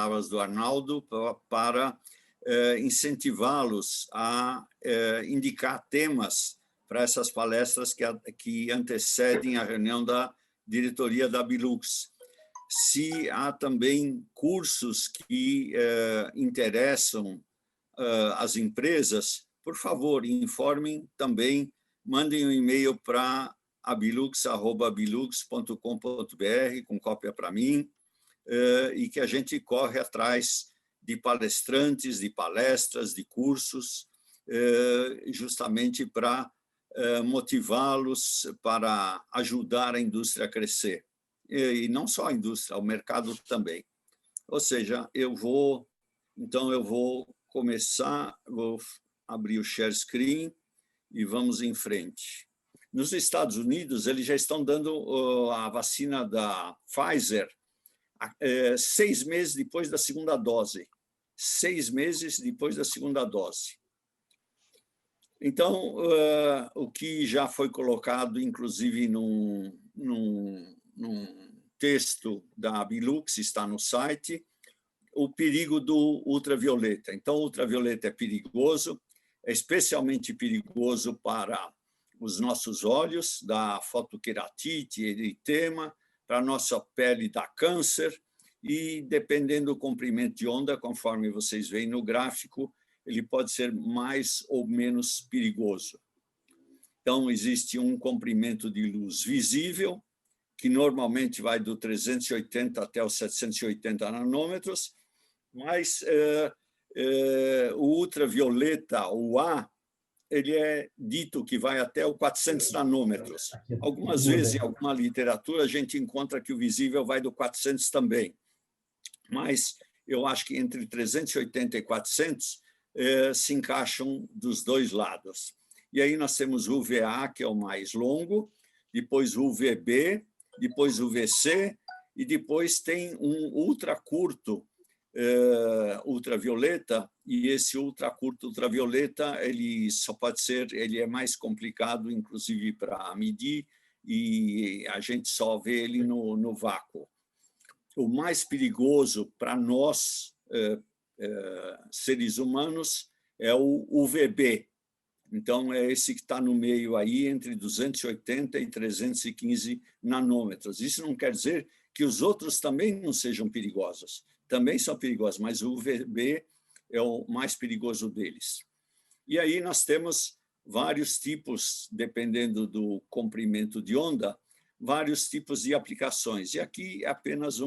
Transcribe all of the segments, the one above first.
palavras do Arnaldo para incentivá-los a indicar temas para essas palestras que antecedem a reunião da diretoria da Bilux. Se há também cursos que interessam as empresas, por favor, informem também, mandem um e-mail para abilux@bilux.com.br com cópia para mim, e que a gente corre atrás de palestrantes, de palestras, de cursos, justamente para motivá-los para ajudar a indústria a crescer. E não só a indústria, o mercado também. Ou seja, eu vou começar, vou abrir o share screen e vamos em frente. Nos Estados Unidos, eles já estão dando a vacina da Pfizer 6 meses depois da segunda dose. 6 meses depois da segunda dose. Então, o que já foi colocado, inclusive, num texto da Bilux, está no site, o perigo do ultravioleta. Então, o ultravioleta é perigoso, é especialmente perigoso para os nossos olhos, da fotoqueratite, eritema, para a nossa pele dá câncer, e dependendo do comprimento de onda, conforme vocês veem no gráfico, ele pode ser mais ou menos perigoso. Então, existe um comprimento de luz visível, que normalmente vai do 380 até os 780 nanômetros, mas o ultravioleta, o A, ele é dito que vai até o 400 nanômetros. Algumas vezes, em alguma literatura, a gente encontra que o visível vai do 400 também. Mas eu acho que entre 380 e 400 se encaixam dos dois lados. E aí nós temos o UVA, que é o mais longo, depois o UVB, depois o UVC, e depois tem um ultracurto ultravioleta, e esse ultracurto ultravioleta ele só pode ser, ele é mais complicado, inclusive para medir, e a gente só vê ele no vácuo. O mais perigoso para nós, seres humanos, é o UVB. Então, é esse que está no meio aí, entre 280 e 315 nanômetros. Isso não quer dizer que os outros também não sejam perigosos. Também são perigosos, mas o UVB é o mais perigoso deles. E aí nós temos vários tipos, dependendo do comprimento de onda, vários tipos de aplicações. E aqui é apenas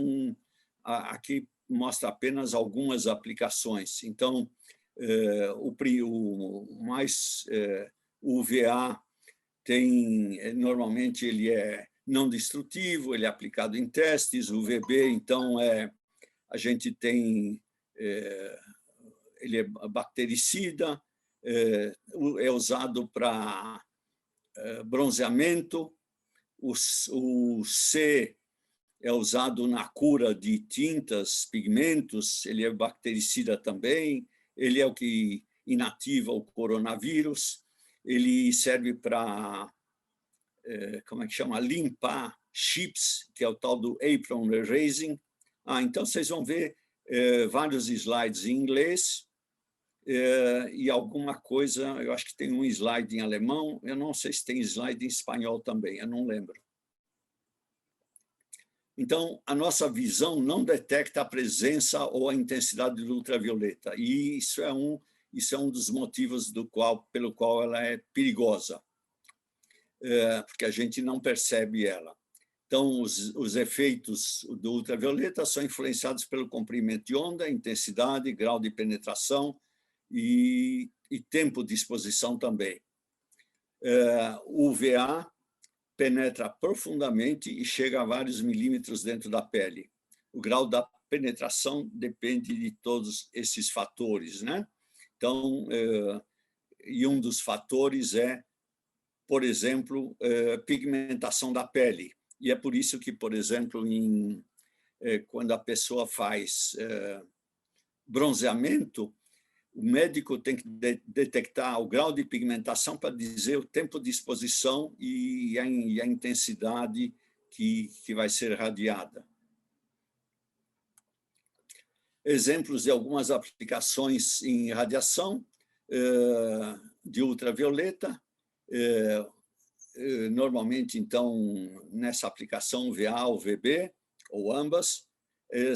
aqui mostra apenas algumas aplicações. Então, o UVA normalmente ele é não destrutivo, ele é aplicado em testes. O UVB, então, a gente tem, ele é bactericida, é usado para bronzeamento. O C é usado na cura de tintas, pigmentos, ele é bactericida também, ele é o que inativa o coronavírus, ele serve para, como é que chama, limpar chips, que é o tal do apron erasing. Então, vocês vão ver vários slides em inglês e alguma coisa, eu acho que tem um slide em alemão, eu não sei se tem slide em espanhol também, eu não lembro. Então, a nossa visão não detecta a presença ou a intensidade do ultravioleta, e isso é um dos motivos pelo qual ela é perigosa, porque a gente não percebe ela. Então, os efeitos do ultravioleta são influenciados pelo comprimento de onda, intensidade, grau de penetração e tempo de exposição também. O UVA penetra profundamente e chega a vários milímetros dentro da pele. O grau da penetração depende de todos esses fatores, né? Então, e um dos fatores é, por exemplo, pigmentação da pele. E é por isso que, por exemplo, quando a pessoa faz bronzeamento, o médico tem que detectar o grau de pigmentação para dizer o tempo de exposição e a intensidade que vai ser radiada. exemplos de algumas aplicações em radiação de ultravioleta. Normalmente, então, nessa aplicação VA ou VB, ou ambas,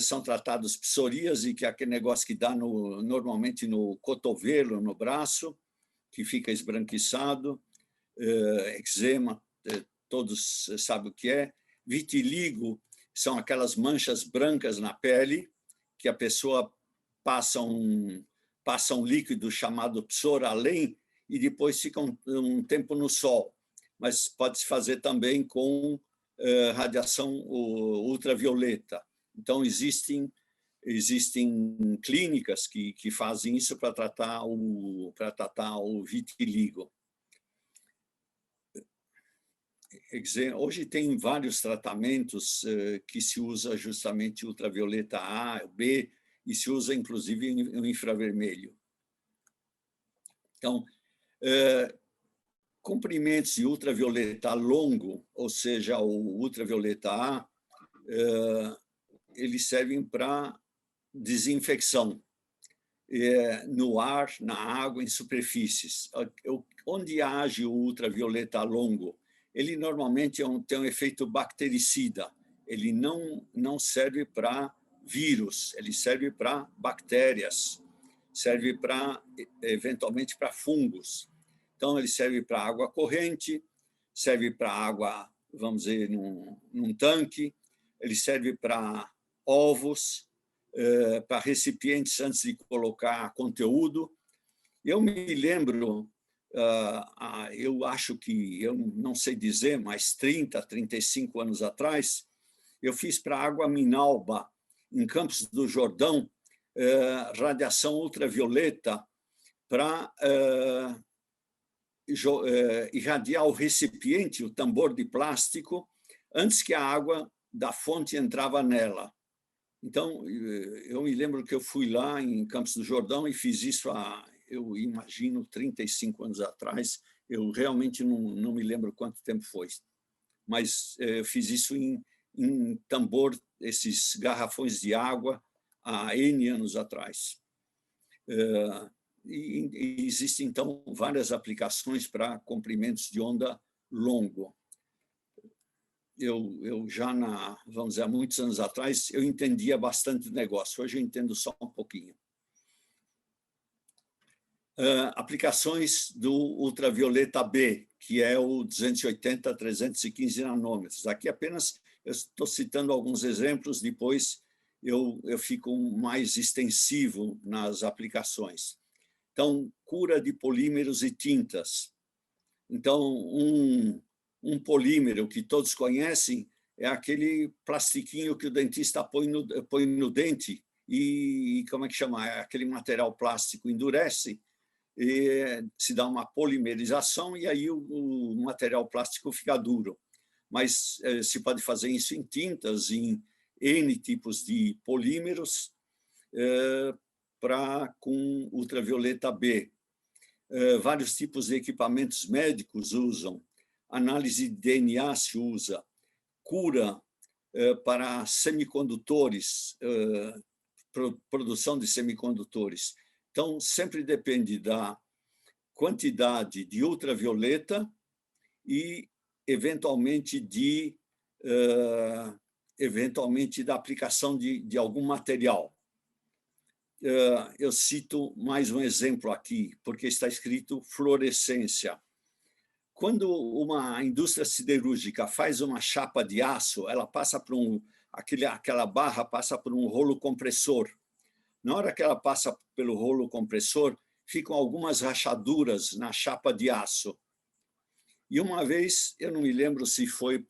são tratados psoríase, que é aquele negócio que dá normalmente no cotovelo, no braço, que fica esbranquiçado, eczema, todos sabem o que é. Vitiligo são aquelas manchas brancas na pele, que a pessoa passa um líquido chamado psoralen e depois fica um tempo no sol. Mas pode-se fazer também com radiação ultravioleta. Então, existem clínicas que fazem isso para tratar o vitiligo. Hoje tem vários tratamentos que se usa justamente ultravioleta A, B, e se usa, inclusive, o infravermelho. Então, comprimentos de ultravioleta longo, ou seja, o ultravioleta A, eles servem para desinfecção no ar, na água, em superfícies. Onde age o ultravioleta longo? Ele normalmente tem um efeito bactericida. Ele não serve para vírus, ele serve para bactérias, serve eventualmente para fungos. Então, ele serve para água corrente, serve para água, vamos dizer, num tanque, ele serve para ovos, para recipientes antes de colocar conteúdo. Eu me lembro, eu acho que, eu não sei dizer, mas 30, 35 anos atrás, eu fiz para Água Minalba, em Campos do Jordão, radiação ultravioleta para irradiar o recipiente, o tambor de plástico, antes que a água da fonte entrava nela. Então, eu me lembro que eu fui lá em Campos do Jordão e fiz isso eu imagino, 35 anos atrás. Eu realmente não me lembro quanto tempo foi, mas eu fiz isso em tambor, esses garrafões de água, há N anos atrás. E existem, então, várias aplicações para comprimentos de onda longo. Eu já, vamos dizer, há muitos anos atrás, eu entendia bastante do negócio. Hoje eu entendo só um pouquinho. Aplicações do ultravioleta B, que é o 280 a 315 nanômetros. Aqui apenas eu estou citando alguns exemplos, depois eu fico mais extensivo nas aplicações. Então, cura de polímeros e tintas. Então, um polímero que todos conhecem é aquele plastiquinho que o dentista põe no dente e, como é que chama? Aquele material plástico endurece, e se dá uma polimerização e aí o material plástico fica duro. Mas se pode fazer isso em tintas, em N tipos de polímeros, com ultravioleta B. Vários tipos de equipamentos médicos usam, análise de DNA se usa, cura para semicondutores, produção de semicondutores. Então, sempre depende da quantidade de ultravioleta e, eventualmente, da aplicação de algum material. Eu cito mais um exemplo aqui, porque está escrito fluorescência. Quando uma indústria siderúrgica faz uma chapa de aço, ela passa por aquela barra passa por um rolo compressor. Na hora que ela passa pelo rolo compressor, ficam algumas rachaduras na chapa de aço. E uma vez, eu não me lembro se foi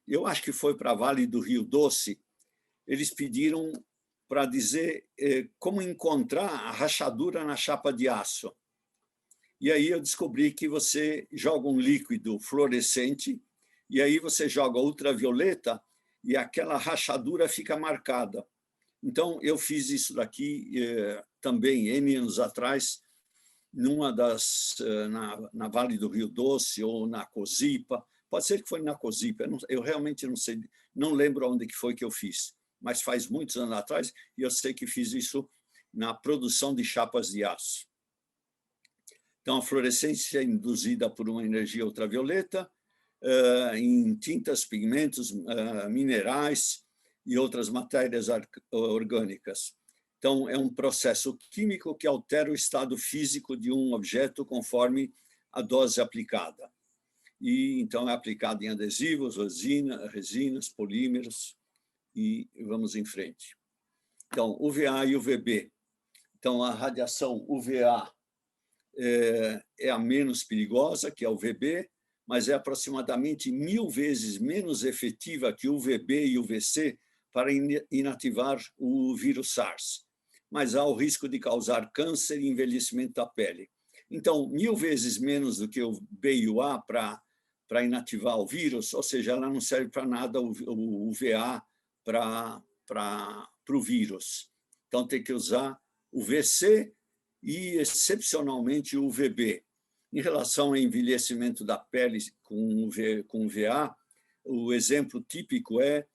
eu acho que foi para Vale do Rio Doce, eles pediram para dizer como encontrar a rachadura na chapa de aço. E aí eu descobri que você joga um líquido fluorescente e aí você joga ultravioleta e aquela rachadura fica marcada. Então, eu fiz isso daqui também, N anos atrás, na Vale do Rio Doce ou na Cosipa. Pode ser que foi na Cosipa, eu realmente não sei, não lembro onde que foi que eu fiz. mas faz muitos anos atrás, e eu sei que fiz isso na produção de chapas de aço. Então, a fluorescência é induzida por uma energia ultravioleta em tintas, pigmentos, minerais e outras matérias orgânicas. Então, é um processo químico que altera o estado físico de um objeto conforme a dose aplicada. E, então, é aplicado em adesivos, resinas, polímeros, e vamos em frente. Então, UVA e UVB. Então, a radiação UVA é a menos perigosa, que é o UVB, mas é aproximadamente 1000 vezes menos efetiva que o UVB e o UVC para inativar o vírus SARS. Mas há o risco de causar câncer e envelhecimento da pele. Então, 1000 vezes menos do que o B e o A para inativar o vírus, ou seja, ela não serve para nada o UVA para o vírus. Então, tem que usar o VC e, excepcionalmente, o UVB. Em relação ao envelhecimento da pele com UVA, o exemplo típico é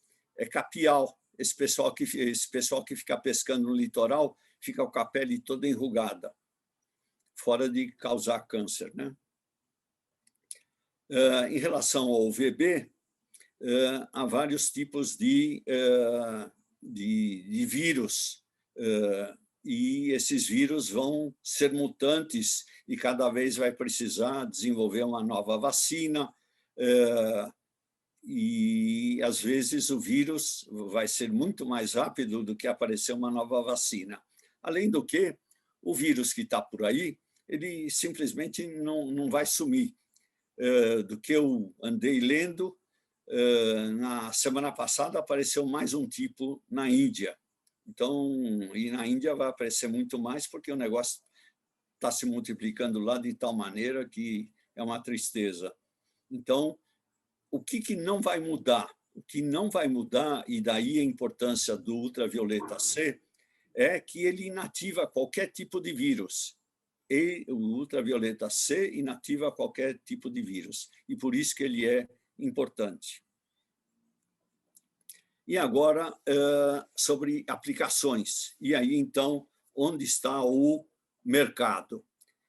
capial. Esse pessoal que fica pescando no litoral fica com a pele toda enrugada, fora de causar câncer, né? Em relação ao UVB, há vários tipos de vírus, e esses vírus vão ser mutantes e cada vez vai precisar desenvolver uma nova vacina, e, às vezes, o vírus vai ser muito mais rápido do que aparecer uma nova vacina. Além do que, o vírus que está por aí, ele simplesmente não vai sumir. Do que eu andei lendo, na semana passada apareceu mais um tipo na Índia. Então, e na Índia vai aparecer muito mais, porque o negócio está se multiplicando lá de tal maneira que é uma tristeza. Então, o que não vai mudar? O que não vai mudar, e daí a importância do ultravioleta C, é que ele inativa qualquer tipo de vírus. E o ultravioleta C inativa qualquer tipo de vírus. E por isso que ele é importante. E agora, sobre aplicações. E aí, então, onde está o mercado?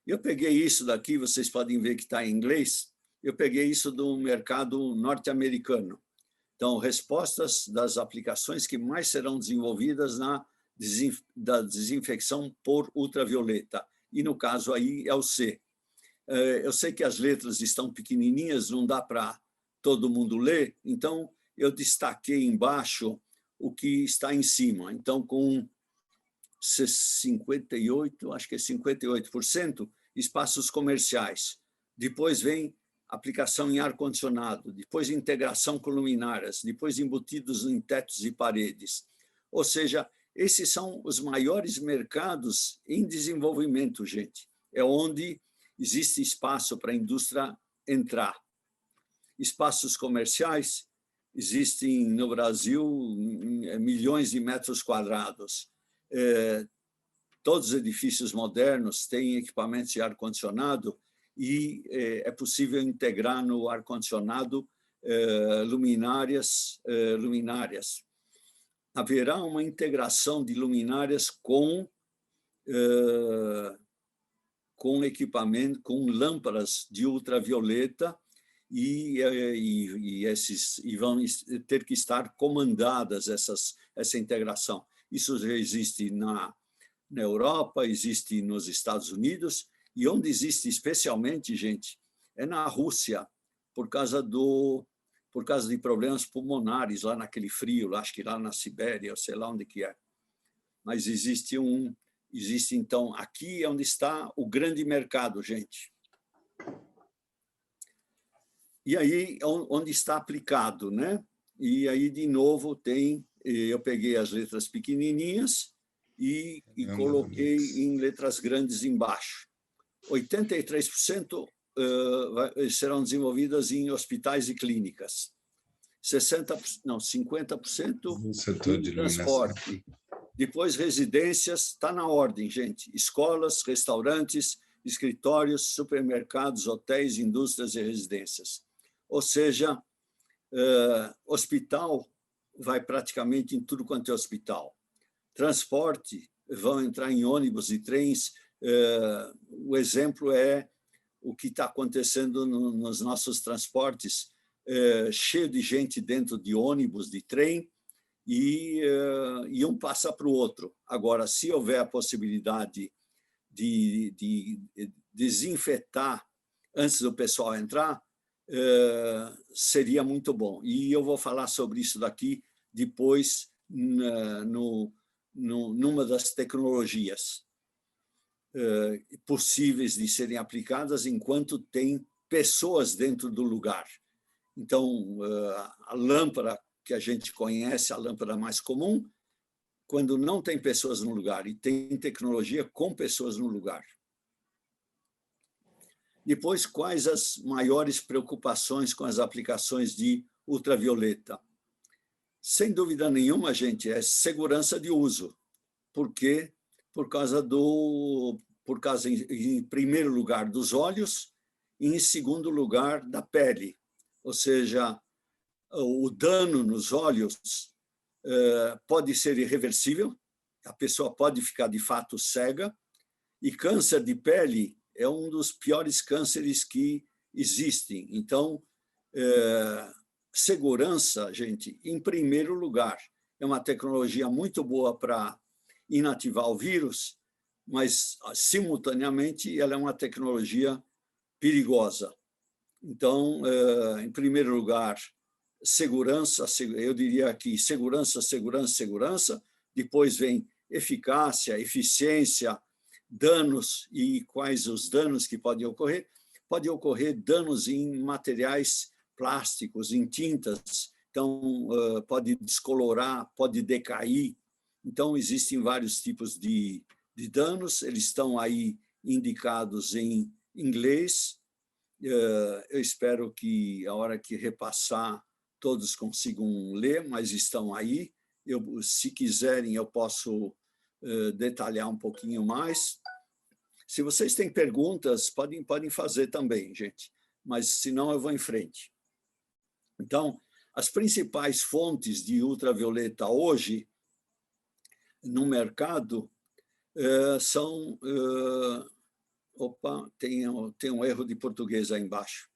Eu peguei isso daqui, vocês podem ver que está em inglês, eu peguei isso do mercado norte-americano. Então, respostas das aplicações que mais serão desenvolvidas na desinfecção por ultravioleta. E, no caso, aí é o C. Eu sei que as letras estão pequenininhas, não dá para todo mundo ler, então eu destaquei embaixo o que está em cima. Então, com 58%, acho que é 58%, espaços comerciais. Depois vem aplicação em ar-condicionado, depois integração com luminárias, depois embutidos em tetos e paredes. Ou seja, esses são os maiores mercados em desenvolvimento, gente. É onde existe espaço para a indústria entrar. Espaços comerciais existem no Brasil milhões de metros quadrados. Todos os edifícios modernos têm equipamentos de ar-condicionado e é possível integrar no ar-condicionado luminárias. Haverá uma integração de luminárias com equipamento, com lâmpadas de ultravioleta, e vão ter que estar comandadas essa integração. Isso já existe na Europa, existe nos Estados Unidos, e onde existe especialmente, gente, é na Rússia, por causa de problemas pulmonares, lá naquele frio, acho que lá na Sibéria, sei lá onde que é. Mas existe, então, aqui é onde está o grande mercado, gente. E aí, onde está aplicado, né? E aí, de novo, eu peguei as letras pequenininhas e coloquei em letras grandes embaixo. 83% serão desenvolvidas em hospitais e clínicas. 50% no setor de transporte. Depois, residências, está na ordem, gente. Escolas, restaurantes, escritórios, supermercados, hotéis, indústrias e residências. Ou seja, hospital, vai praticamente em tudo quanto é hospital. Transporte, vão entrar em ônibus e trens. O exemplo é o que está acontecendo nos nossos transportes, cheio de gente dentro de ônibus, de trem, e um passa para o outro. Agora, se houver a possibilidade de desinfetar antes do pessoal entrar, seria muito bom. E eu vou falar sobre isso daqui depois, numa das tecnologias possíveis de serem aplicadas enquanto tem pessoas dentro do lugar. Então, a lâmpada que a gente conhece, a lâmpada mais comum, quando não tem pessoas no lugar, e tem tecnologia com pessoas no lugar. Depois, quais as maiores preocupações com as aplicações de ultravioleta? Sem dúvida nenhuma, gente, é segurança de uso. Por quê? Por causa, em primeiro lugar, dos olhos e, em segundo lugar, da pele. Ou seja, o dano nos olhos pode ser irreversível, a pessoa pode ficar, de fato, cega, e câncer de pele é um dos piores cânceres que existem. Então, segurança, gente, em primeiro lugar, é uma tecnologia muito boa para inativar o vírus, mas, simultaneamente, ela é uma tecnologia perigosa. Então, em primeiro lugar, segurança, eu diria aqui segurança, segurança, segurança, depois vem eficácia, eficiência, danos e quais os danos que podem ocorrer. Pode ocorrer danos em materiais plásticos, em tintas, então pode descolorar, pode decair. Então, existem vários tipos de danos, eles estão aí indicados em inglês. Eu espero que, a hora que repassar, todos consigam ler, mas estão aí. Se quiserem, eu posso detalhar um pouquinho mais. Se vocês têm perguntas, podem fazer também, gente, mas, se não, eu vou em frente. Então, as principais fontes de ultravioleta hoje no mercado são... Opa, tem um erro de português aí embaixo.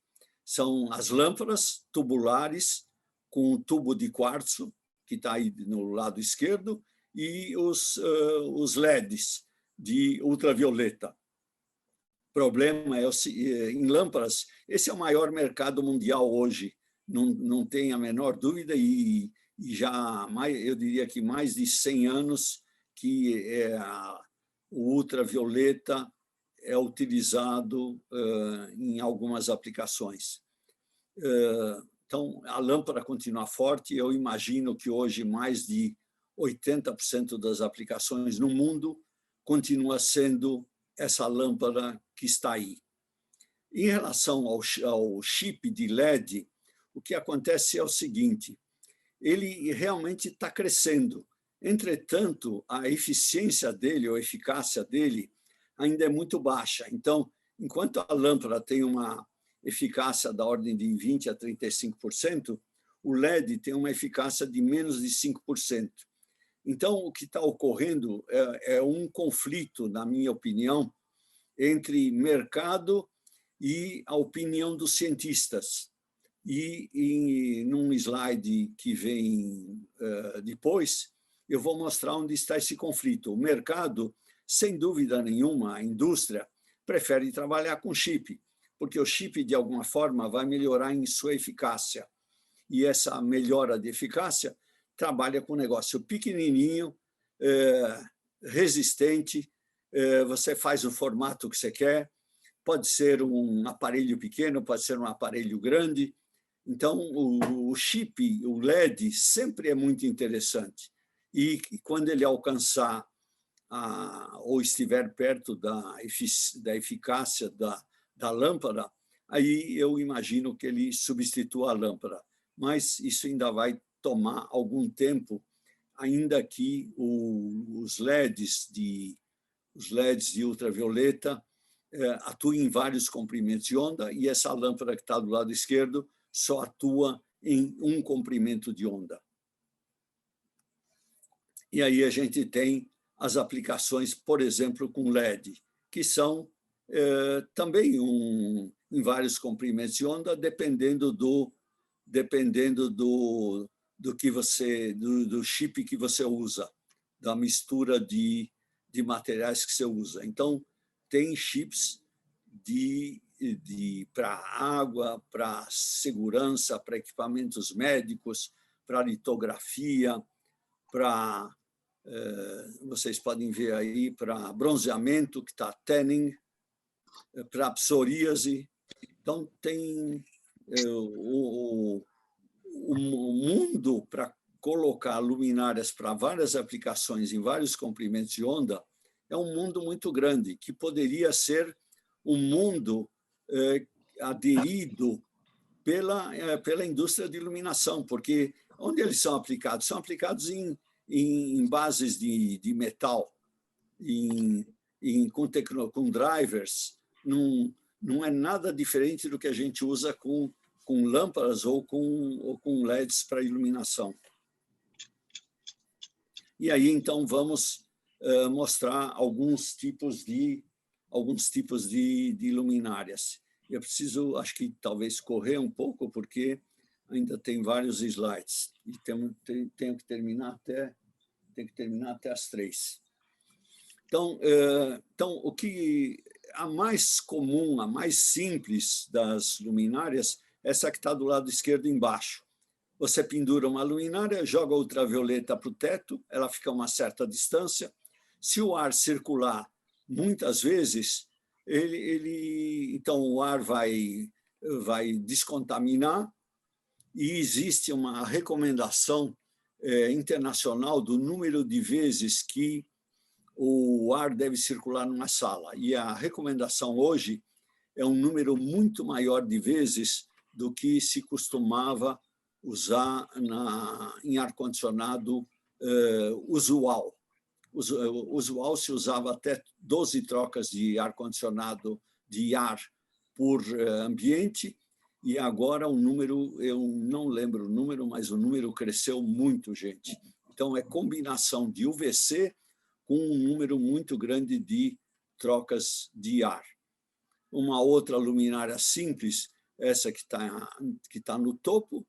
São as lâmpadas tubulares com um tubo de quartzo, que está aí no lado esquerdo, e os LEDs de ultravioleta. O problema é, em lâmpadas, esse é o maior mercado mundial hoje, não tem a menor dúvida, e já, eu diria que mais de 100 anos que o ultravioleta é utilizado em algumas aplicações. Então, a lâmpada continua forte. Eu imagino que hoje mais de 80% das aplicações no mundo continua sendo essa lâmpada que está aí. Em relação ao chip de LED, o que acontece é o seguinte: ele realmente está crescendo. Entretanto, a eficiência dele, ou a eficácia dele, ainda é muito baixa. Então, enquanto a lâmpada tem uma eficácia da ordem de 20% a 35%, o LED tem uma eficácia de menos de 5%. Então, o que está ocorrendo é um conflito, na minha opinião, entre mercado e a opinião dos cientistas. E num slide que vem depois, eu vou mostrar onde está esse conflito. O mercado, sem dúvida nenhuma, a indústria prefere trabalhar com chip, porque o chip, de alguma forma, vai melhorar em sua eficácia. E essa melhora de eficácia trabalha com um negócio pequenininho, resistente, você faz o formato que você quer, pode ser um aparelho pequeno, pode ser um aparelho grande. Então, o chip, o LED, sempre é muito interessante. E quando ele alcançar ou estiver perto da eficácia da lâmpada, aí eu imagino que ele substitua a lâmpada. Mas isso ainda vai tomar algum tempo, ainda que os LEDs de ultravioleta atuem em vários comprimentos de onda, e essa lâmpada que está do lado esquerdo só atua em um comprimento de onda. E aí a gente tem as aplicações, por exemplo, com LED, que são também em vários comprimentos de onda, dependendo do que do chip que você usa, da mistura de materiais que você usa. Então, tem chips para água, para segurança, para equipamentos médicos, para litografia, para vocês podem ver aí, para bronzeamento, que está tanning, para psoríase. Então, tem o mundo para colocar luminárias para várias aplicações em vários comprimentos de onda é um mundo muito grande, que poderia ser um mundo aderido pela indústria de iluminação, porque onde eles são aplicados? São aplicados em bases de metal, com drivers. Não é nada diferente do que a gente usa com lâmpadas ou com LEDs para iluminação. E aí, então, vamos mostrar alguns tipos de luminárias. Eu preciso, acho que talvez correr um pouco, porque ainda tem vários slides. E tenho que terminar até as 3. Então, o que a mais comum, a mais simples das luminárias, essa que está do lado esquerdo embaixo. Você pendura uma luminária, joga ultravioleta para o teto, ela fica a uma certa distância. Se o ar circular muitas vezes, então o ar vai descontaminar, e existe uma recomendação internacional do número de vezes que o ar deve circular numa sala. E a recomendação hoje é um número muito maior de vezes do que se costumava usar em ar-condicionado usual. Usual se usava até 12 trocas de ar-condicionado de ar por ambiente, e agora o número, eu não lembro o número, mas o número cresceu muito, gente. Então, é combinação de UVC com um número muito grande de trocas de ar. Uma outra luminária simples, essa que tá no topo,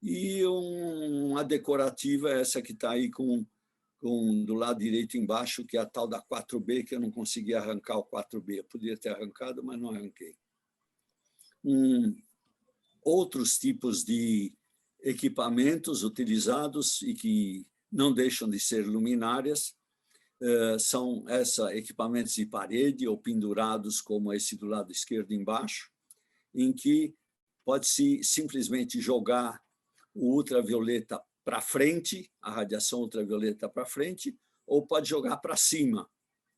e uma decorativa, essa que está aí do lado direito embaixo, que é a tal da 4B, que eu não consegui arrancar o 4B. Eu poderia ter arrancado, mas não arranquei. Outros tipos de equipamentos utilizados e que não deixam de ser luminárias são equipamentos de parede ou pendurados, como esse do lado esquerdo embaixo, em que pode-se simplesmente jogar o ultravioleta para frente, a radiação ultravioleta para frente, ou pode jogar para cima.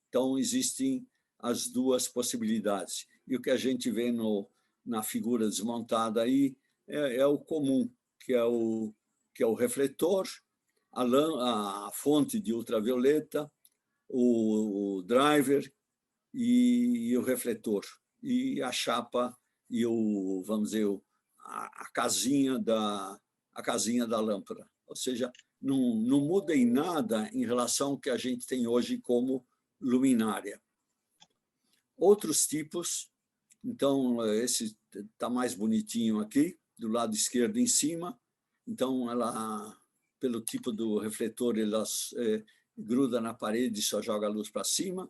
Então, existem as duas possibilidades. E o que a gente vê na figura desmontada aí é o comum, que é o refletor, a fonte de ultravioleta, o driver e o refletor, e a chapa e vamos dizer, a casinha da lâmpada. Ou seja, não muda em nada em relação ao que a gente tem hoje como luminária. Outros tipos, então, esse está mais bonitinho aqui, do lado esquerdo em cima. Então, pelo tipo do refletor, ela gruda na parede e só joga a luz para cima.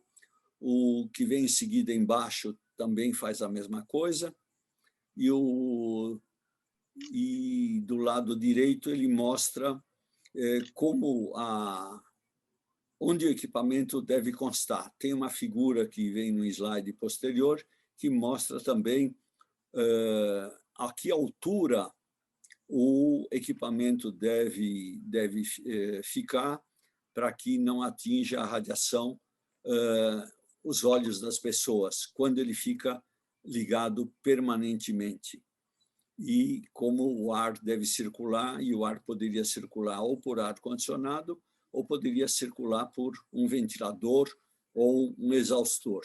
O que vem em seguida embaixo também faz a mesma coisa. E do lado direito ele mostra onde o equipamento deve constar. Tem uma figura que vem no slide posterior que mostra também a que altura o equipamento deve ficar para que não atinja a radiação os olhos das pessoas, quando ele fica ligado permanentemente. E como o ar deve circular, e o ar poderia circular ou por ar-condicionado, ou poderia circular por um ventilador ou um exaustor.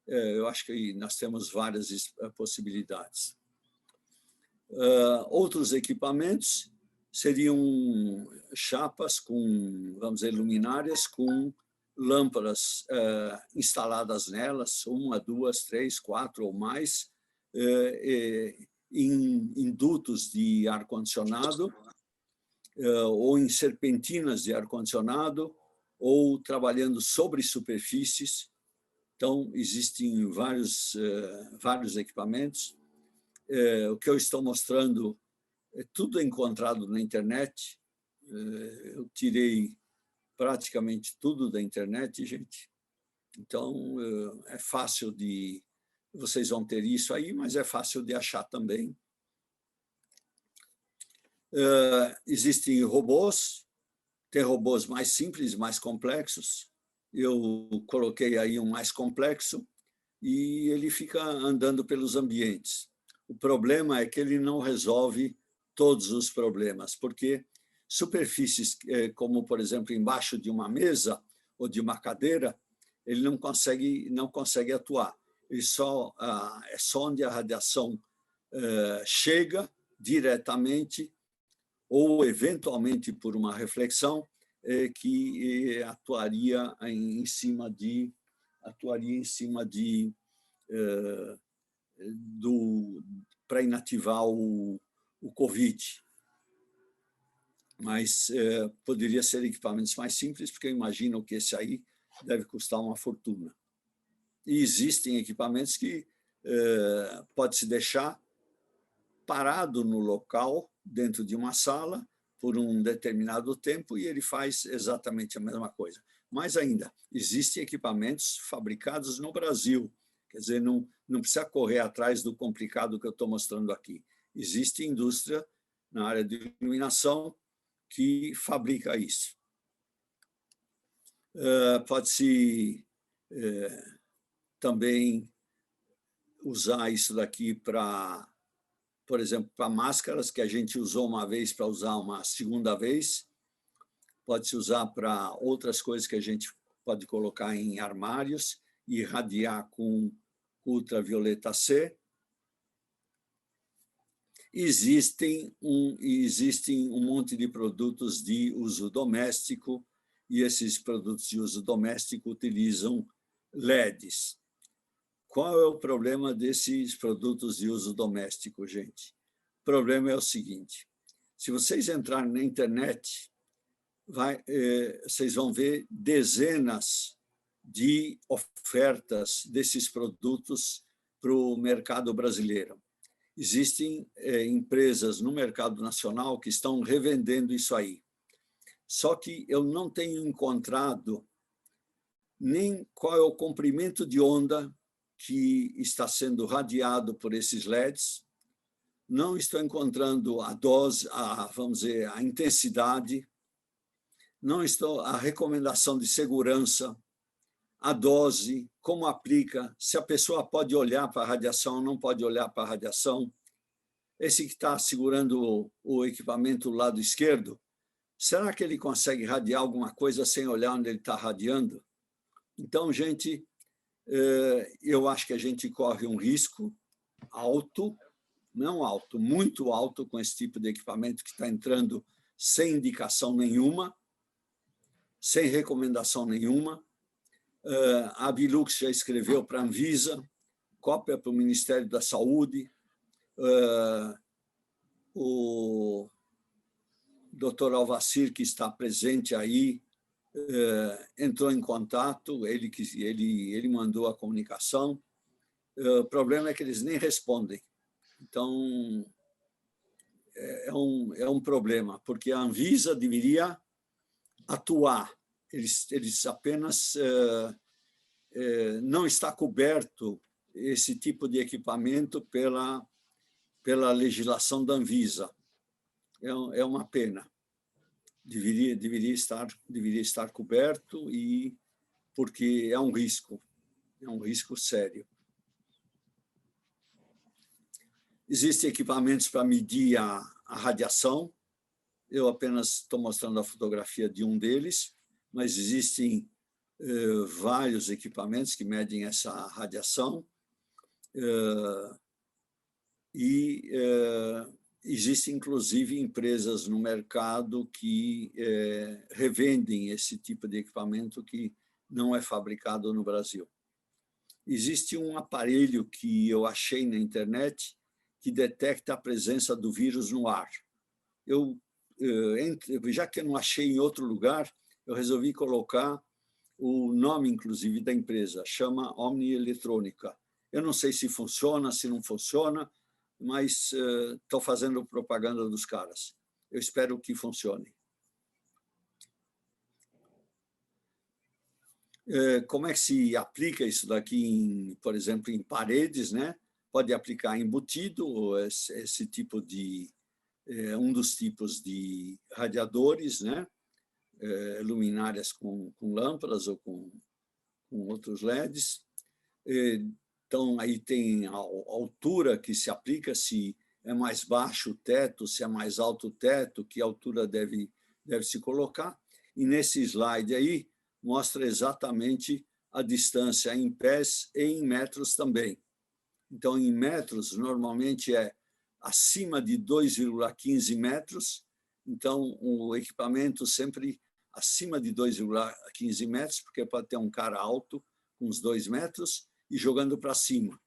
Eu acho que nós temos várias possibilidades. Outros equipamentos, seriam chapas com, vamos dizer, luminárias com lâmpadas instaladas nelas, 1, 2, 3, 4 ou mais, em dutos de ar-condicionado, ou em serpentinas de ar-condicionado, ou trabalhando sobre superfícies. Então, existem vários equipamentos. O que eu estou mostrando é tudo encontrado na internet. Eu tirei praticamente tudo da internet, gente. Então, é fácil de... Vocês vão ter isso aí, mas é fácil de achar também. Existem robôs, tem robôs mais simples, mais complexos. Eu coloquei aí um mais complexo e ele fica andando pelos ambientes. O problema é que ele não resolve todos os problemas, porque superfícies como, por exemplo, embaixo de uma mesa ou de uma cadeira, ele não consegue atuar. Ele é só onde a radiação chega diretamente ou, eventualmente, por uma reflexão, que atuaria em cima para inativar o COVID. Mas poderia ser equipamentos mais simples, porque eu imagino que esse aí deve custar uma fortuna. E existem equipamentos que pode-se deixar parado no local, dentro de uma sala, por um determinado tempo, e ele faz exatamente a mesma coisa. Mais ainda, existem equipamentos fabricados no Brasil, quer dizer, não precisa correr atrás do complicado que eu estou mostrando aqui. Existe indústria na área de iluminação que fabrica isso. Pode-se também usar isso daqui para, por exemplo, para máscaras que a gente usou uma vez para usar uma segunda vez. Pode-se usar para outras coisas que a gente pode colocar em armários e irradiar com ultravioleta C. Existem um monte de produtos de uso doméstico, e esses produtos de uso doméstico utilizam LEDs. Qual é o problema desses produtos de uso doméstico, gente? O problema é o seguinte: se vocês entrarem na internet, vocês vão ver dezenas de ofertas desses produtos para o mercado brasileiro. Existem empresas no mercado nacional que estão revendendo isso aí. Só que eu não tenho encontrado nem qual é o comprimento de onda que está sendo radiado por esses LEDs. Não estou encontrando a dose, vamos dizer, a intensidade. Não estou a recomendação de segurança, a dose, como aplica, se a pessoa pode olhar para a radiação ou não pode olhar para a radiação. Esse que está segurando o equipamento do lado esquerdo, será que ele consegue radiar alguma coisa sem olhar onde ele está radiando? Então, gente, eu acho que a gente corre um risco alto, não alto, muito alto, com esse tipo de equipamento que está entrando sem indicação nenhuma, sem recomendação nenhuma. A Bilux já escreveu para a Anvisa, cópia para o Ministério da Saúde. O Dr. Alvacir, que está presente aí, entrou em contato, ele mandou a comunicação. O problema é que eles nem respondem. Então, é um problema, porque a Anvisa deveria atuar. Eles apenas não está coberto esse tipo de equipamento pela legislação da Anvisa. É uma pena. Deveria estar coberto, e porque é um risco sério. Existem equipamentos para medir a radiação. Eu apenas estou mostrando a fotografia de um deles, mas existem vários equipamentos que medem essa radiação. Existem, inclusive, empresas no mercado que revendem esse tipo de equipamento que não é fabricado no Brasil. Existe um aparelho que eu achei na internet que detecta a presença do vírus no ar. Já que eu não achei em outro lugar, eu resolvi colocar o nome, inclusive, da empresa, chama Omni Eletrônica. Eu não sei se funciona, se não funciona, mas estou fazendo propaganda dos caras. Eu espero que funcione. Como é que se aplica isso daqui, por exemplo, em paredes, né? Pode aplicar embutido, esse tipo de um dos tipos de radiadores, né? Luminárias com lâmpadas ou com outros LEDs. Então, aí tem a altura que se aplica, se é mais baixo o teto, se é mais alto o teto, que altura deve se colocar. E nesse slide aí, mostra exatamente a distância em pés e em metros também. Então, em metros, normalmente é acima de 2,15 metros. Então, o equipamento sempre acima de 2,15 metros, porque pode ter um cara alto, uns 2 metros, e jogando para cima.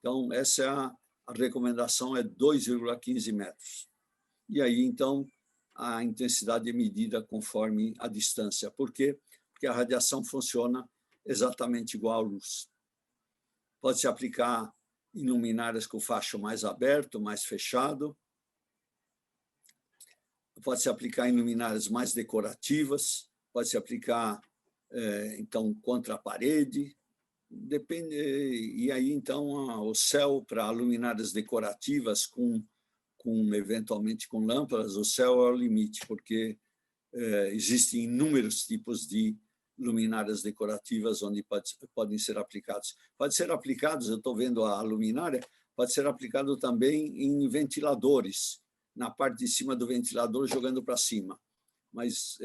Então, essa é a recomendação, é 2,15 metros. E aí, então, a intensidade é medida conforme a distância. Por quê? Porque a radiação funciona exatamente igual à luz. Pode-se aplicar em luminárias com facho mais aberto, mais fechado. Pode-se aplicar em luminárias mais decorativas. Pode-se aplicar, então, contra a parede. Depende. E aí, então, o céu para luminárias decorativas eventualmente com lâmpadas, o céu é o limite, porque existem inúmeros tipos de luminárias decorativas onde podem ser aplicados. Pode ser aplicados, eu estou vendo a luminária, pode ser aplicado também em ventiladores, na parte de cima do ventilador, jogando para cima. Mas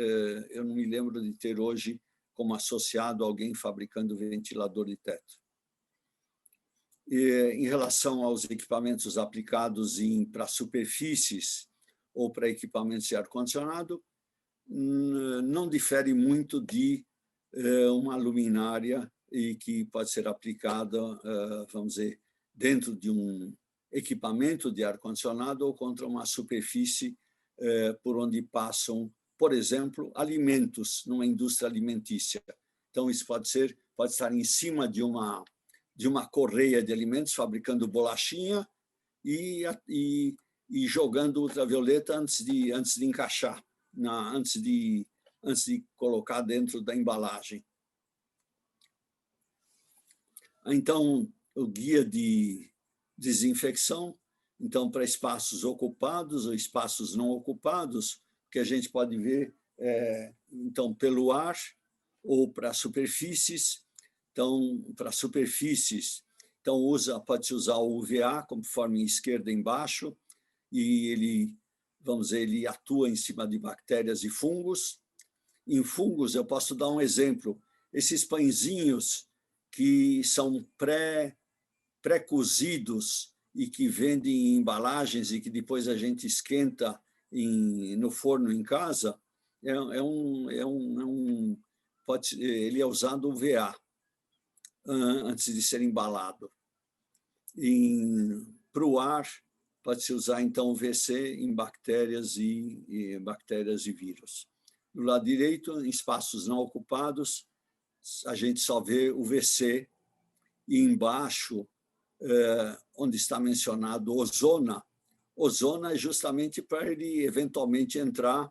eu não me lembro de ter hoje como associado alguém fabricando ventilador de teto. Em relação aos equipamentos aplicados para superfícies ou para equipamentos de ar-condicionado, não difere muito de uma luminária e que pode ser aplicada, vamos dizer, dentro de um equipamento de ar-condicionado ou contra uma superfície por onde passam, por exemplo, alimentos numa indústria alimentícia. Então, isso pode estar em cima de uma correia de alimentos, fabricando bolachinha e jogando ultravioleta antes de encaixar, antes de colocar dentro da embalagem. Então, o guia de desinfecção, então, para espaços ocupados ou espaços não ocupados, que a gente pode ver, então, pelo ar ou para superfícies. Então, para superfícies, então pode-se usar o UVA, conforme esquerda embaixo, e ele, vamos dizer, ele atua em cima de bactérias e fungos. Em fungos, eu posso dar um exemplo. Esses pãezinhos que são pré-cozidos e que vendem em embalagens e que depois a gente esquenta no forno em casa, ele é usado UVA antes de ser embalado. Para o ar, pode-se usar, então, o VC em bactérias e vírus. Do lado direito, em espaços não ocupados, a gente só vê o VC, e embaixo, onde está mencionado ozona, ozona é justamente para ele, eventualmente, entrar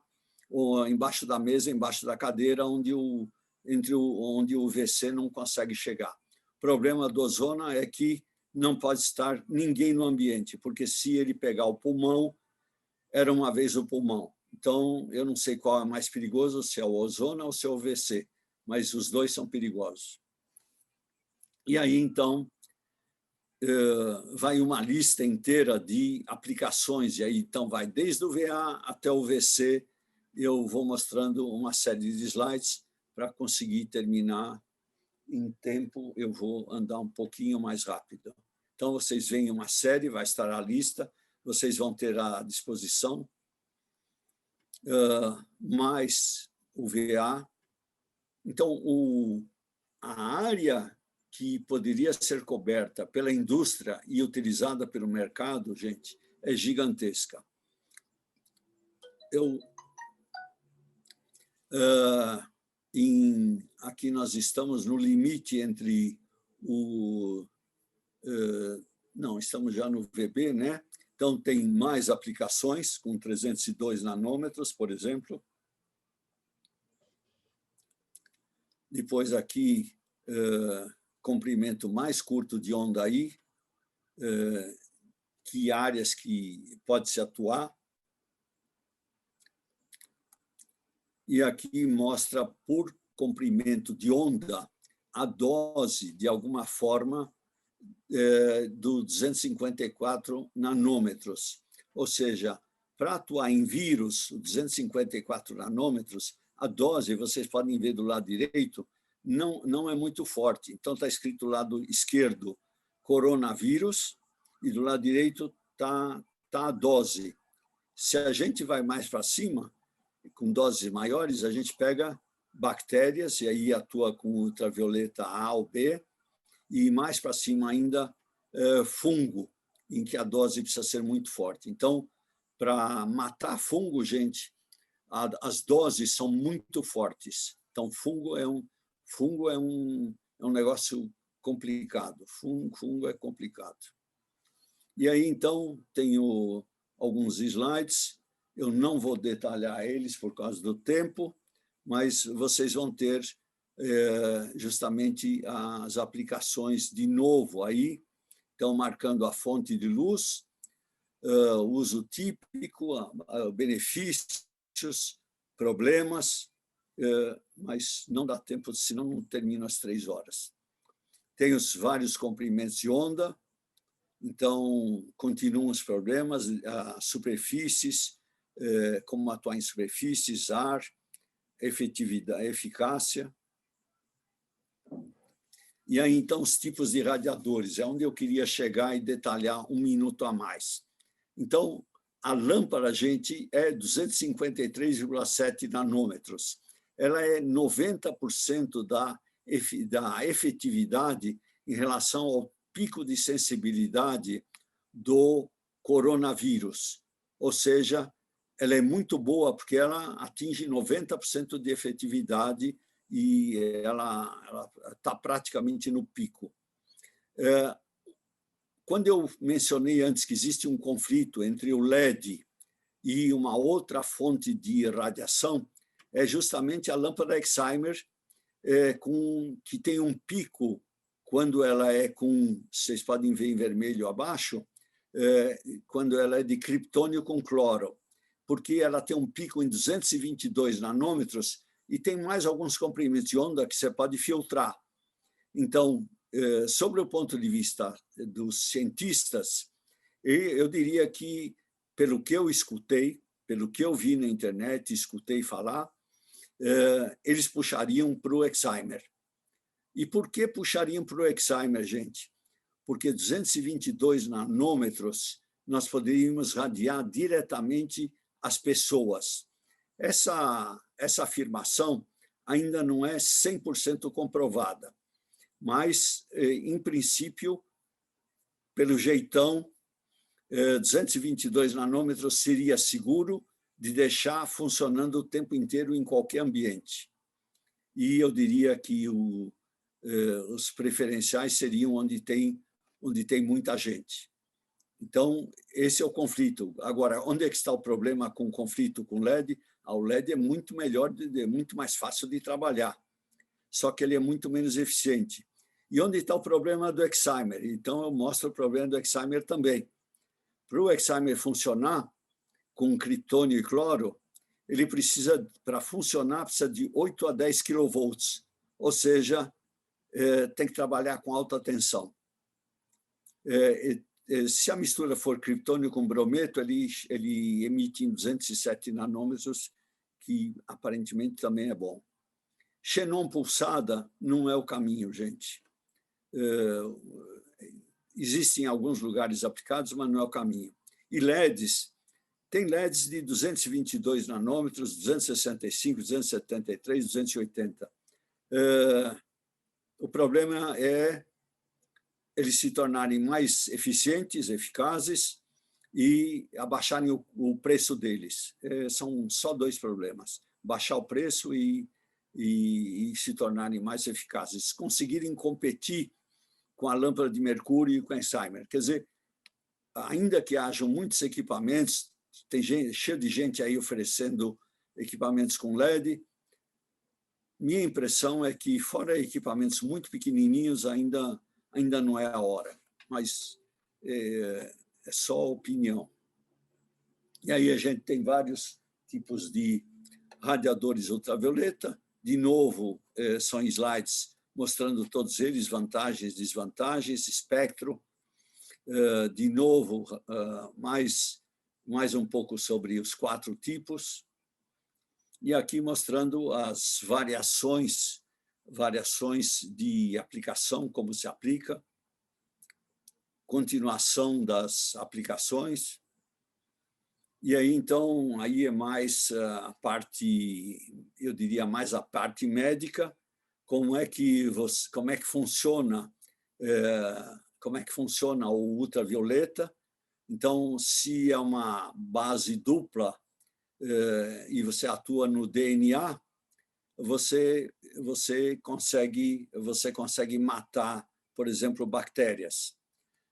embaixo da mesa, embaixo da cadeira, onde o VC não consegue chegar. O problema do ozona é que não pode estar ninguém no ambiente, porque se ele pegar o pulmão, era uma vez o pulmão. Então, eu não sei qual é mais perigoso, se é o ozona ou se é o VC, mas os dois são perigosos. E aí, então, vai uma lista inteira de aplicações, e aí, então, vai desde o VA até o VC. Eu vou mostrando uma série de slides para conseguir terminar em tempo. Eu vou andar um pouquinho mais rápido. Então, vocês veem uma série, vai estar a lista. vocês vão ter à disposição, mais UVA. Então, a área que poderia ser coberta pela indústria e utilizada pelo mercado, gente, é gigantesca. Aqui nós estamos no limite entre não, estamos já no VB, né? Então, tem mais aplicações, com 302 nanômetros, por exemplo. Depois aqui, comprimento mais curto de onda aí, que áreas que pode-se atuar. E aqui mostra, por comprimento de onda, a dose, de alguma forma, do 254 nanômetros. Ou seja, para atuar em vírus, 254 nanômetros, a dose, vocês podem ver do lado direito, não é muito forte. Então, está escrito do lado esquerdo, coronavírus, e do lado direito está a dose. Se a gente vai mais para cima, com doses maiores, a gente pega bactérias, e aí atua com ultravioleta A ou B, e mais para cima ainda, fungo, em que a dose precisa ser muito forte. Então, para matar fungo, gente, as doses são muito fortes. Então, fungo é um negócio complicado. Fungo é complicado. E aí, então, tenho alguns slides. Eu não vou detalhar eles por causa do tempo, mas vocês vão ter justamente as aplicações de novo aí. Então, marcando a fonte de luz, uso típico, benefícios, problemas, mas não dá tempo, senão não termino às 3 horas. Tem os vários comprimentos de onda, então continuam os problemas, superfícies, como atuar em superfícies, ar, efetividade, eficácia. E aí, então, os tipos de radiadores, é onde eu queria chegar e detalhar 1 minuto a mais. Então, a lâmpada, gente, é 253,7 nanômetros. Ela é 90% da efetividade em relação ao pico de sensibilidade do coronavírus. Ou seja, ela é muito boa porque ela atinge 90% de efetividade e ela está praticamente no pico. Quando eu mencionei antes que existe um conflito entre o LED e uma outra fonte de radiação, é justamente a lâmpada Excimer, que tem um pico, quando ela é com, vocês podem ver em vermelho abaixo, quando ela é de criptônio com cloro, porque ela tem um pico em 222 nanômetros e tem mais alguns comprimentos de onda que você pode filtrar. Então, sobre o ponto de vista dos cientistas, eu diria que, pelo que eu escutei, pelo que eu vi na internet, escutei falar, eles puxariam para o Excimer. E por que puxariam para o Excimer, gente? Porque 222 nanômetros nós poderíamos radiar diretamente as pessoas. Essa afirmação ainda não é 100% comprovada, mas, em princípio, pelo jeitão, 222 nanômetros seria seguro de deixar funcionando o tempo inteiro em qualquer ambiente. E eu diria que os preferenciais seriam onde tem muita gente. Então, esse é o conflito. Agora, onde é que está o problema com o conflito com o LED? O LED é muito melhor, é muito mais fácil de trabalhar, só que ele é muito menos eficiente. E onde está o problema do Excimer? Então, eu mostro o problema do Excimer também. Para o Excimer funcionar com criptônio e cloro, ele precisa, para funcionar, precisa de 8 a 10 kV, ou seja, tem que trabalhar com alta tensão. Se a mistura for criptônio com brometo, ele emite em 207 nanômetros, que aparentemente também é bom. Xenon pulsada não é o caminho, gente. Existem alguns lugares aplicados, mas não é o caminho. E LEDs, tem LEDs de 222 nanômetros, 265, 273, 280. O problema é eles se tornarem mais eficientes, eficazes e abaixarem o preço deles. São só dois problemas: baixar o preço e se tornarem mais eficazes, conseguirem competir com a lâmpada de mercúrio e com a Excimer. Quer dizer, ainda que hajam muitos equipamentos, tem cheio de gente aí oferecendo equipamentos com LED, minha impressão é que, fora equipamentos muito pequenininhos, ainda não é a hora, mas é só opinião. E aí a gente tem vários tipos de radiadores ultravioleta. De novo, são slides mostrando todos eles, vantagens, desvantagens, espectro. De novo, mais um pouco sobre os 4 tipos. E aqui mostrando as variações de aplicação, como se aplica, continuação das aplicações. E aí, então, aí é mais a parte, eu diria, mais a parte médica, como é que funciona o ultravioleta. Então, se é uma base dupla e você atua no DNA, você consegue matar, por exemplo, bactérias.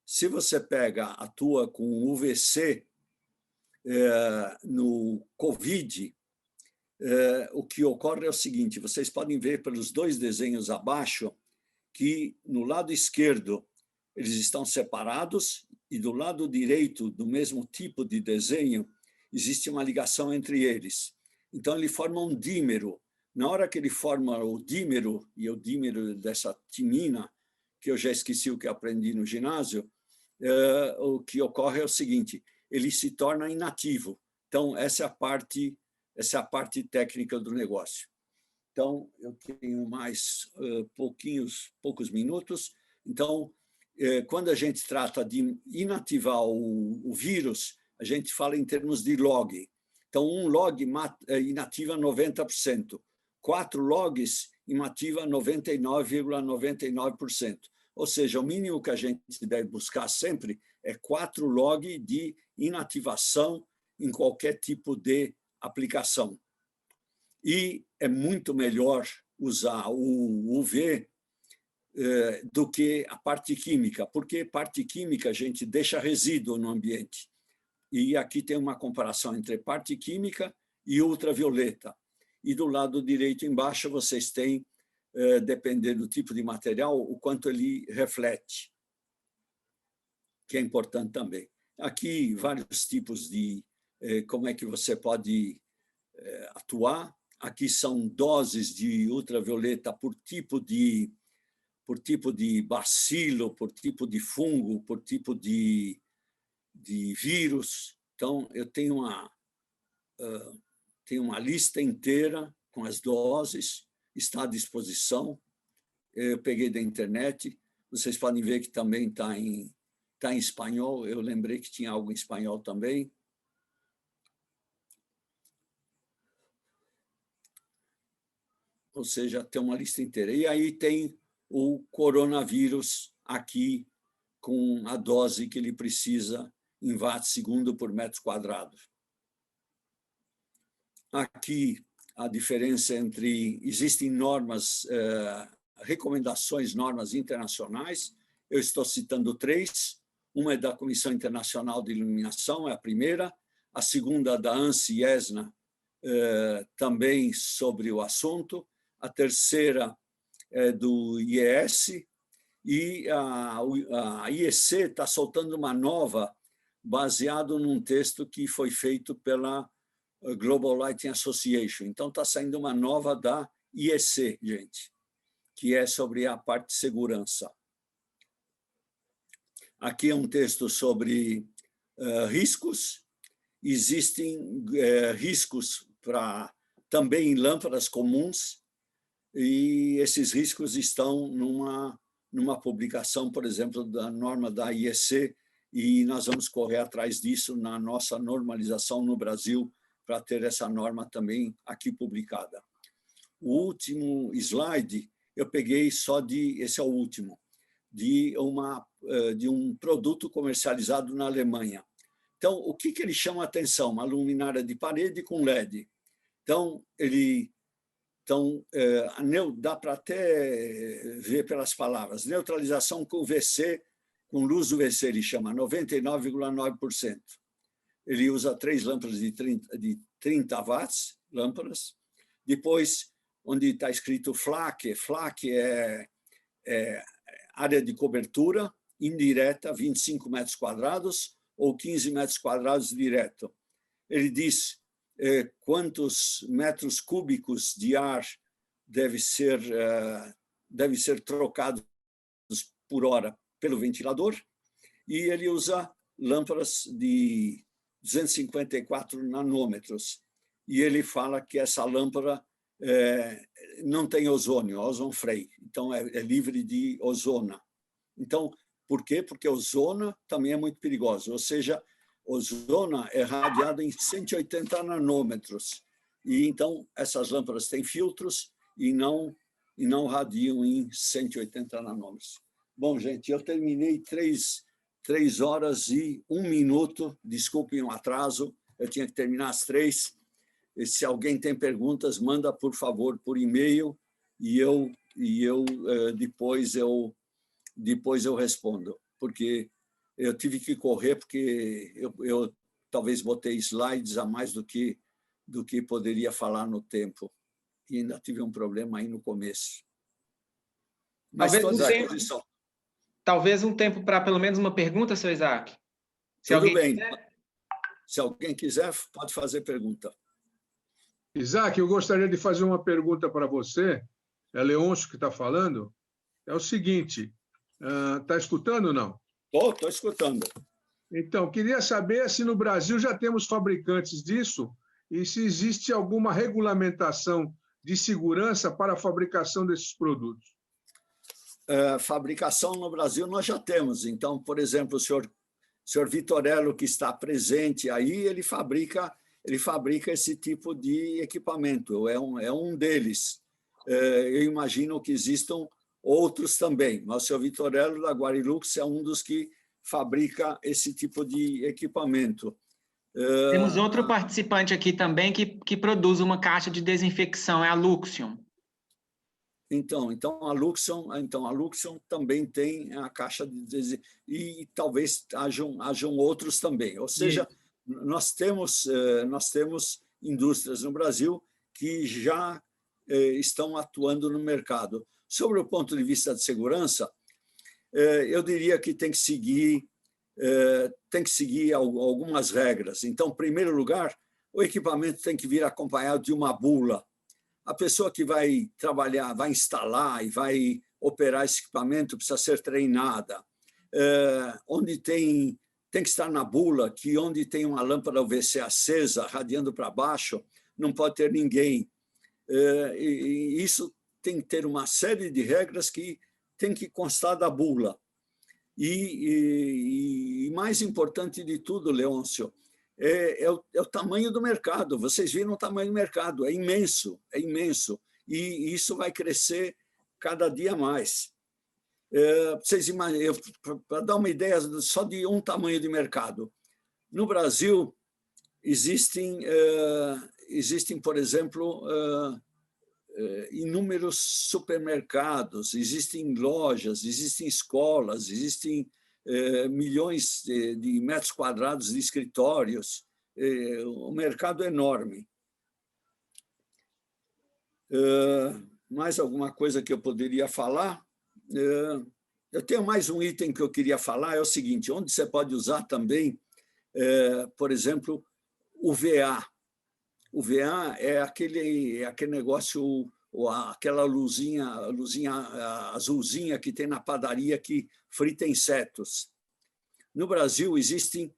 Se você atua com UVC no COVID, o que ocorre é o seguinte: vocês podem ver pelos 2 desenhos abaixo que no lado esquerdo eles estão separados e do lado direito do mesmo tipo de desenho existe uma ligação entre eles. Então ele forma um dímero. Na hora que ele forma o dímero, e o dímero dessa timina, que eu já esqueci o que aprendi no ginásio, o que ocorre é o seguinte: ele se torna inativo. Então, essa é a parte técnica do negócio. Então, eu tenho mais poucos minutos. Então, quando a gente trata de inativar o vírus, a gente fala em termos de log. Então, um log inativa 90%. 4 logs inativa 99,99%. Ou seja, o mínimo que a gente deve buscar sempre é 4 log de inativação em qualquer tipo de aplicação. E é muito melhor usar o UV do que a parte química, porque parte química a gente deixa resíduo no ambiente. E aqui tem uma comparação entre parte química e ultravioleta. E do lado direito embaixo vocês têm, dependendo do tipo de material, o quanto ele reflete, que é importante também. Aqui, vários tipos de como é que você pode atuar. Aqui são doses de ultravioleta por tipo de bacilo, por tipo de fungo, por tipo de vírus. Então, eu tenho uma lista inteira com as doses, está à disposição. Eu peguei da internet. Vocês podem ver que também está em espanhol. Eu lembrei que tinha algo em espanhol também. Ou seja, tem uma lista inteira. E aí tem o coronavírus aqui com a dose que ele precisa em watt-segundo por metro quadrado. Aqui a diferença entre... Existem normas, recomendações, normas internacionais. Eu estou citando 3. Uma é da Comissão Internacional de Iluminação, é a primeira. A segunda, da ANSI e ESNA, também sobre o assunto. A terceira é do IES. E a IEC está soltando uma nova, baseado num texto que foi feito pela Global Lighting Association. Então, está saindo uma nova da IEC, gente, que é sobre a parte de segurança. Aqui é um texto sobre riscos. Existem riscos também em lâmpadas comuns, e esses riscos estão numa publicação, por exemplo, da norma da IEC, e nós vamos correr atrás disso na nossa normalização no Brasil, para ter essa norma também aqui publicada. O último slide, eu peguei só esse é o último, de um produto comercializado na Alemanha. Então, o que ele chama a atenção? Uma luminária de parede com LED. Então, dá para até ver pelas palavras. Neutralização com UVC, com luz UVC, ele chama 99,9%. Ele usa 3 lâmpadas de 30 watts, lâmpadas. Depois, onde está escrito FLAC, FLAC é área de cobertura indireta, 25 metros quadrados ou 15 metros quadrados direto. Ele diz quantos metros cúbicos de ar deve ser trocado por hora pelo ventilador, e ele usa lâmpadas de 254 nanômetros. E ele fala que essa lâmpada não tem ozônio, ozone free, então é livre de ozona. Então, por quê? Porque ozona também é muito perigosa, ou seja, ozona é radiada em 180 nanômetros. E então essas lâmpadas têm filtros e não radiam em 180 nanômetros. Bom, gente, eu terminei 3 horas e 1 minuto, desculpem o atraso, eu tinha que terminar às 3. E se alguém tem perguntas, manda, por favor, por e-mail, e depois eu respondo, porque eu tive que correr, porque eu talvez botei slides a mais do que poderia falar no tempo, e ainda tive um problema aí no começo. Mas talvez um tempo para pelo menos uma pergunta, seu Isaac. Tudo bem. Se alguém quiser, pode fazer pergunta. Isaac, eu gostaria de fazer uma pergunta para você. É Leôncio que está falando. É o seguinte, está escutando ou não? Estou escutando. Então, queria saber se no Brasil já temos fabricantes disso e se existe alguma regulamentação de segurança para a fabricação desses produtos. Fabricação no Brasil nós já temos. Então, por exemplo, o senhor Vitorello, que está presente aí, ele fabrica esse tipo de equipamento, é um deles. Eu imagino que existam outros também, mas o senhor Vitorello da Guarilux é um dos que fabrica esse tipo de equipamento. Temos outro participante aqui também que produz uma caixa de desinfecção, é a Luxion. Então a Luxion também tem a caixa de desinfecção, e talvez hajam outros também. Ou seja, nós temos indústrias no Brasil que já estão atuando no mercado. Sobre o ponto de vista de segurança, eu diria que tem que seguir algumas regras. Então, em primeiro lugar, o equipamento tem que vir acompanhado de uma bula. A pessoa que vai trabalhar, vai instalar e vai operar esse equipamento precisa ser treinada. Onde tem que estar na bula que onde tem uma lâmpada UVC acesa, radiando para baixo, não pode ter ninguém. E isso tem que ter uma série de regras que tem que constar da bula. E mais importante de tudo, Leôncio, é o tamanho do mercado. Vocês viram o tamanho do mercado, é imenso, e isso vai crescer cada dia mais. Para dar uma ideia só de um tamanho de mercado, no Brasil existem, por exemplo, inúmeros supermercados, existem lojas, existem escolas, existem milhões de metros quadrados de escritórios. O mercado é enorme. Mais alguma coisa que eu poderia falar? Eu tenho mais um item que eu queria falar, é o seguinte, onde você pode usar também, por exemplo, o VA. O VA é aquele negócio, aquela luzinha azulzinha que tem na padaria que frita insetos. No Brasil, existem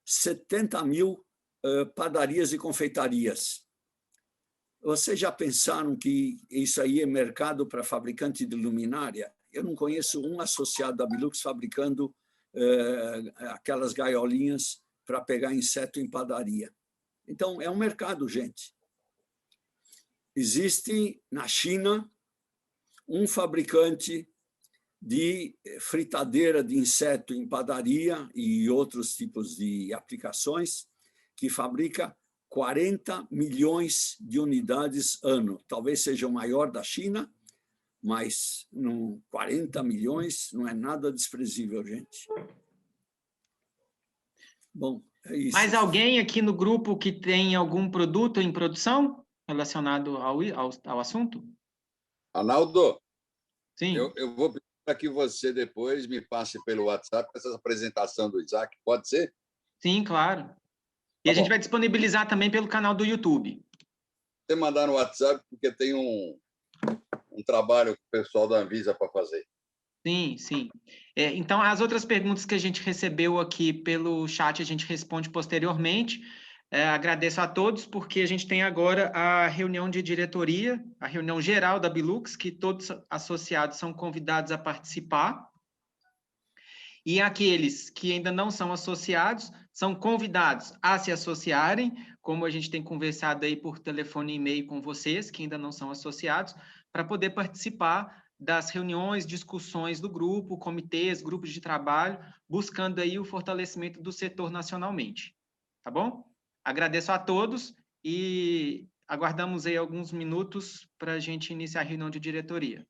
70 mil padarias e confeitarias. Vocês já pensaram que isso aí é mercado para fabricante de luminária? Eu não conheço um associado da Bilux fabricando aquelas gaiolinhas para pegar inseto em padaria. Então, é um mercado, gente. Existe na China um fabricante de fritadeira de inseto em padaria e outros tipos de aplicações que fabrica 40 milhões de unidades ano. Talvez seja o maior da China, mas 40 milhões não é nada desprezível, gente. Bom, é isso. Mais alguém aqui no grupo que tem algum produto em produção relacionado ao assunto? Arnaldo, Sim. Eu vou pedir para que você depois me passe pelo WhatsApp essa apresentação do Isaac, pode ser? Sim, claro. E a gente vai disponibilizar também pelo canal do YouTube. Você mandar no WhatsApp, porque tem um trabalho com o pessoal da Anvisa para fazer. Sim, sim. Então, as outras perguntas que a gente recebeu aqui pelo chat, a gente responde posteriormente. Agradeço a todos, porque a gente tem agora a reunião de diretoria, a reunião geral da Bilux, que todos associados são convidados a participar. E aqueles que ainda não são associados são convidados a se associarem, como a gente tem conversado aí por telefone e e-mail com vocês, que ainda não são associados, para poder participar das reuniões, discussões do grupo, comitês, grupos de trabalho, buscando aí o fortalecimento do setor nacionalmente. Tá bom? Agradeço a todos e aguardamos aí alguns minutos para a gente iniciar a reunião de diretoria.